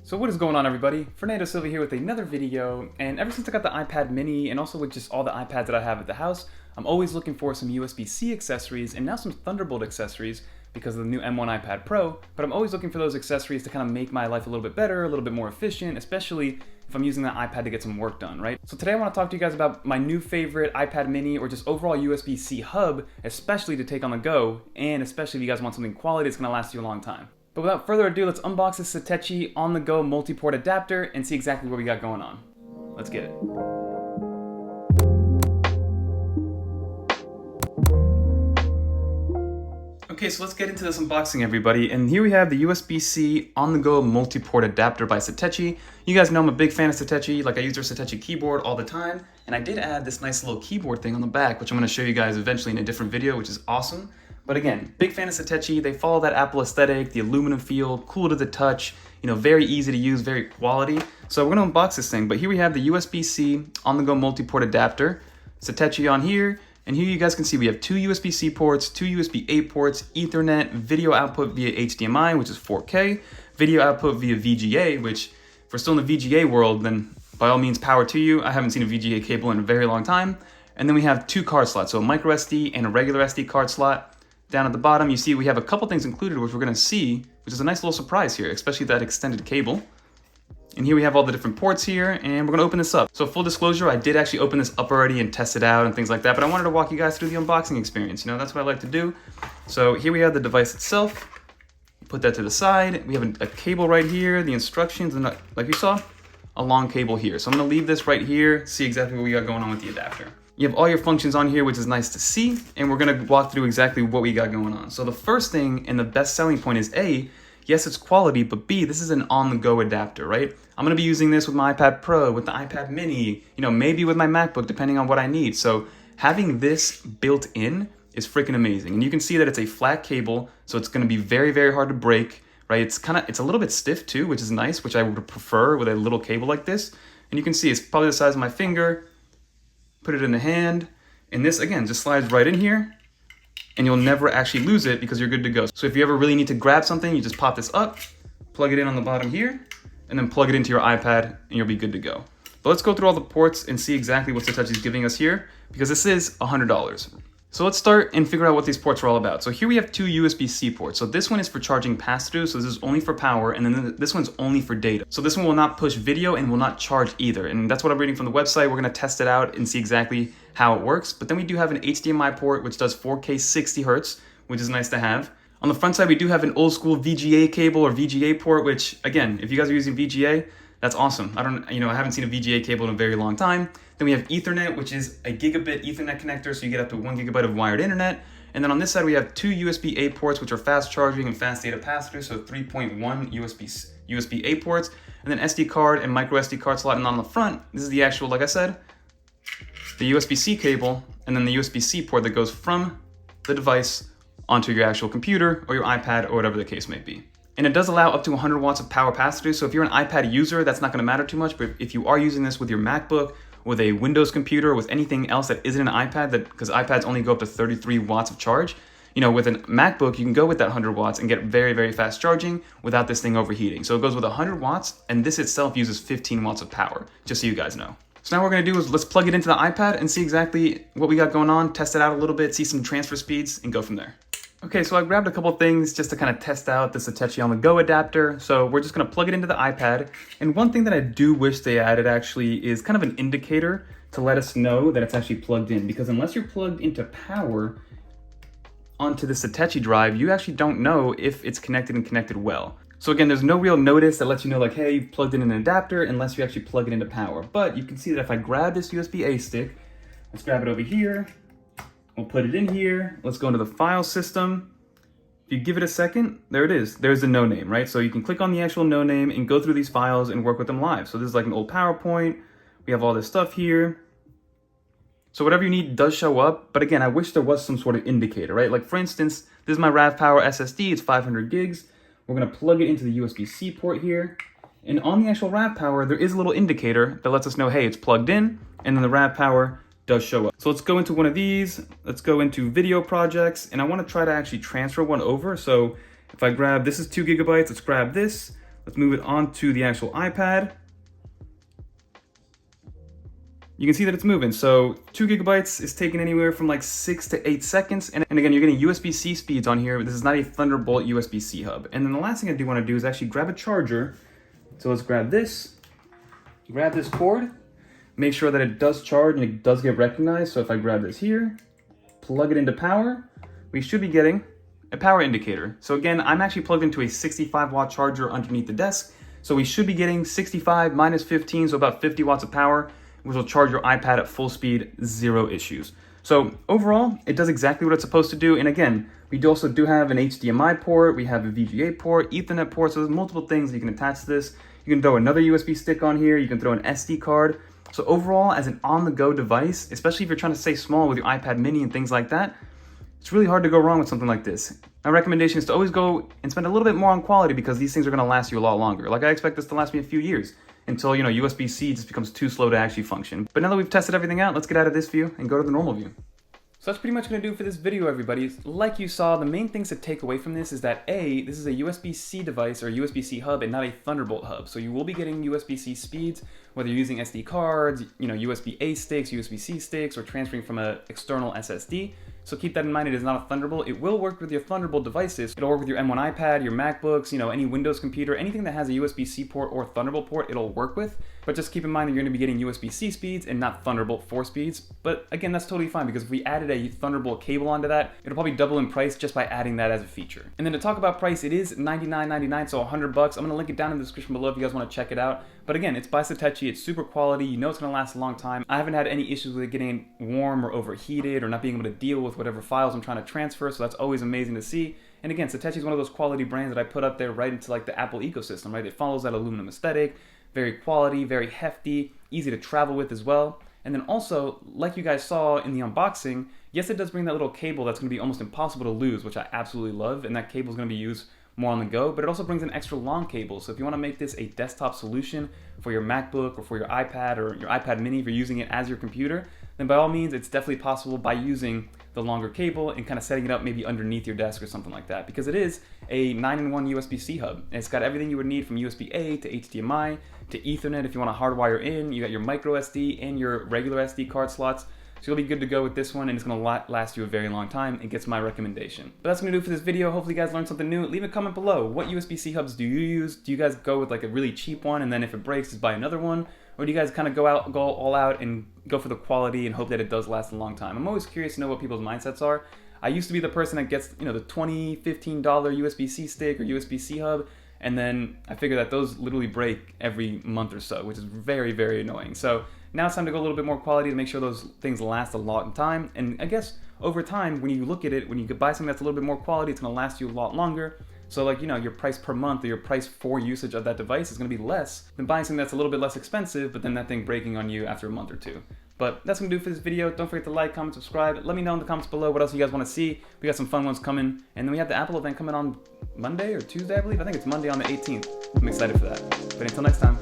So what is going on, everybody? Fernando Silva here with another video, and ever since I got the iPad mini and also with just all the iPads that I have at the house, I'm always looking for some USB-C accessories and now some Thunderbolt accessories because of the new M1 iPad Pro, but I'm always looking for those accessories to kind of make my life a little bit better, a little bit more efficient, especially if I'm using that iPad to get some work done, right? So today I want to talk to you guys about my new favorite iPad mini or just overall USB-C hub, especially to take on the go, and especially if you guys want something quality that's going to last you a long time. But without further ado, let's unbox this Satechi on-the-go multi-port adapter and see exactly what we got going on. Let's get it. Okay, so let's get into this unboxing, everybody. And here we have the USB-C on-the-go multi-port adapter by Satechi. You guys know I'm a big fan of Satechi. Like, I use their Satechi keyboard all the time. And I did add this nice little keyboard thing on the back, which I'm going to show you guys eventually in a different video, which is awesome. But again, big fan of Satechi. They follow that Apple aesthetic, the aluminum feel, cool to the touch, very easy to use, very quality. So we're gonna unbox this thing, but here we have the USB-C on-the-go multi-port adapter, Satechi on here, and here you guys can see we have two USB-C ports, two USB-A ports, Ethernet, video output via HDMI, which is 4K, video output via VGA, which if we're still in the VGA world, then by all means, power to you. I haven't seen a VGA cable in a very long time. And then we have two card slots, so a micro SD and a regular SD card slot. Down at the bottom, you see we have a couple things included, which we're gonna see, which is a nice little surprise here, especially that extended cable. And here we have all the different ports here, and we're gonna open this up. So full disclosure, I did actually open this up already and test it out and things like that, but I wanted to walk you guys through the unboxing experience. That's what I like to do. So here we have the device itself. Put that to the side. We have a cable right here, the instructions, and like you saw, a long cable here. So I'm gonna leave this right here, see exactly what we got going on with the adapter. You have all your functions on here, which is nice to see, and we're gonna walk through exactly what we got going on. So the first thing and the best selling point is A, yes, it's quality, but B, this is an on-the-go adapter, right? I'm gonna be using this with my iPad Pro, with the iPad mini, maybe with my MacBook, depending on what I need. So having this built in is freaking amazing. And you can see that it's a flat cable, so it's gonna be very, very hard to break, right? It's a little bit stiff too, which is nice, which I would prefer with a little cable like this. And you can see it's probably the size of my finger. Put it in the hand, and this again just slides right in here, and you'll never actually lose it because you're good to go. So if you ever really need to grab something, you just pop this up, plug it in on the bottom here, and then plug it into your iPad, and you'll be good to go. But let's go through all the ports and see exactly what Satechi is giving us here, because this is $100. So let's start and figure out what these ports are all about. So here we have two USB-C ports. So this one is for charging pass-through, so this is only for power, and then this one's only for data. So this one will not push video and will not charge either. And that's what I'm reading from the website. We're gonna test it out and see exactly how it works. But then we do have an HDMI port, which does 4K 60 Hertz, which is nice to have. On the front side, we do have an old school VGA cable or VGA port, which again, if you guys are using VGA, that's awesome. I haven't seen a VGA cable in a very long time. Then we have Ethernet, which is a gigabit Ethernet connector, so you get up to 1 gigabyte of wired internet. And then on this side, we have two USB-A ports, which are fast charging and fast data pass-through, so 3.1 USB-A ports, and then SD card and micro SD card slot. And on the front, this is the actual, like I said, the USB-C cable, and then the USB-C port that goes from the device onto your actual computer or your iPad or whatever the case may be. And it does allow up to 100 watts of power pass-through, so if you're an iPad user, that's not gonna matter too much, but if you are using this with your MacBook, with a Windows computer, with anything else that isn't an iPad, because iPads only go up to 33 watts of charge, with a MacBook, you can go with that 100 watts and get very, very fast charging without this thing overheating. So it goes with 100 watts, and this itself uses 15 watts of power, just so you guys know. So now what we're gonna do is let's plug it into the iPad and see exactly what we got going on, test it out a little bit, see some transfer speeds, and go from there. Okay, so I grabbed a couple things just to kind of test out the Satechi on-the-go adapter. So we're just gonna plug it into the iPad. And one thing that I do wish they added actually is kind of an indicator to let us know that it's actually plugged in, because unless you're plugged into power onto the Satechi drive, you actually don't know if it's connected and connected well. So again, there's no real notice that lets you know like, hey, you've plugged in an adapter unless you actually plug it into power. But you can see that if I grab this USB-A stick, let's grab it over here, we'll put it in here. Let's go into the file system. If you give it a second, there it is. There's the no name, right? So you can click on the actual no name and go through these files and work with them live. So this is like an old PowerPoint. We have all this stuff here. So whatever you need does show up. But again, I wish there was some sort of indicator, right? Like for instance, this is my RAV Power SSD. It's 500 gigs. We're gonna plug it into the USB-C port here. And on the actual RAV Power, there is a little indicator that lets us know, hey, it's plugged in. And then the RAV Power does show up. So let's go into one of these. Let's go into video projects, and I want to try to actually transfer one over. So if I grab, this is 2 gigabytes, let's grab this. Let's move it onto the actual iPad. You can see that it's moving. So 2 gigabytes is taking anywhere from like 6 to 8 seconds. And again, you're getting USB-C speeds on here. This is not a Thunderbolt USB-C hub. And then the last thing I do want to do is actually grab a charger. So let's grab this cord, make sure that it does charge and it does get recognized. So if I grab this here, plug it into power, we should be getting a power indicator. So again, I'm actually plugged into a 65 watt charger underneath the desk. So we should be getting 65 minus 15, so about 50 watts of power, which will charge your iPad at full speed, 0 issues. So overall, it does exactly what it's supposed to do. And again, we also do have an HDMI port, we have a VGA port, Ethernet port, so there's multiple things that you can attach to this. You can throw another USB stick on here, you can throw an SD card. So overall, as an on-the-go device, especially if you're trying to stay small with your iPad mini and things like that, it's really hard to go wrong with something like this. My recommendation is to always go and spend a little bit more on quality because these things are gonna last you a lot longer. Like I expect this to last me a few years until, you know, USB-C just becomes too slow to actually function. But now that we've tested everything out, let's get out of this view and go to the normal view. So that's pretty much going to do for this video, everybody. Like you saw, the main things to take away from this is that A, this is a USB-C device or a USB-C hub and not a Thunderbolt hub. So you will be getting USB-C speeds, whether you're using SD cards, you know, USB-A sticks, USB-C sticks, or transferring from an external SSD. So keep that in mind, it is not a Thunderbolt. It will work with your Thunderbolt devices. It'll work with your M1 iPad, your MacBooks, you know, any Windows computer, anything that has a USB-C port or Thunderbolt port, it'll work with. But just keep in mind that you're gonna be getting USB-C speeds and not Thunderbolt 4 speeds. But again, that's totally fine because if we added a Thunderbolt cable onto that, it'll probably double in price just by adding that as a feature. And then to talk about price, it is $99.99, so $100. I'm gonna link it down in the description below if you guys wanna check it out. But again, it's by Satechi, it's super quality, you know it's gonna last a long time. I haven't had any issues with it getting warm or overheated or not being able to deal with whatever files I'm trying to transfer, so that's always amazing to see. And again, Satechi is one of those quality brands that I put up there right into like the Apple ecosystem, right? It follows that aluminum aesthetic, very quality, very hefty, easy to travel with as well. And then also, like you guys saw in the unboxing, yes, it does bring that little cable that's gonna be almost impossible to lose, which I absolutely love, and that cable is gonna be used more on the go, but it also brings an extra long cable. So if you want to make this a desktop solution for your MacBook or for your iPad or your iPad mini, if you're using it as your computer, then by all means, it's definitely possible by using the longer cable and kind of setting it up maybe underneath your desk or something like that, because it is a 9-in-1 USB-C hub. And it's got everything you would need from USB-A to HDMI to Ethernet. If you want to hardwire in, you got your micro SD and your regular SD card slots. So you'll be good to go with this one, and it's going to last you a very long time. It gets my recommendation. But that's going to do for this video. Hopefully you guys learned something new. Leave a comment below. What USB-C hubs do you use? Do you guys go with like a really cheap one, and then if it breaks, just buy another one? Or do you guys kind of go all out and go for the quality and hope that it does last a long time? I'm always curious to know what people's mindsets are. I used to be the person that gets, you know, the $20, $15 USB-C stick or USB-C hub, and then I figure that those literally break every month or so, which is very, very annoying. So now it's time to go a little bit more quality to make sure those things last a lot of time. And I guess over time, when you look at it, when you buy something that's a little bit more quality, it's gonna last you a lot longer. So like, you know, your price per month or your price for usage of that device is gonna be less than buying something that's a little bit less expensive, but then that thing breaking on you after a month or two. But that's gonna do for this video. Don't forget to like, comment, subscribe. Let me know in the comments below what else you guys wanna see. We got some fun ones coming. And then we have the Apple event coming on Monday or Tuesday, I believe. I think it's Monday on the 18th. I'm excited for that. But until next time.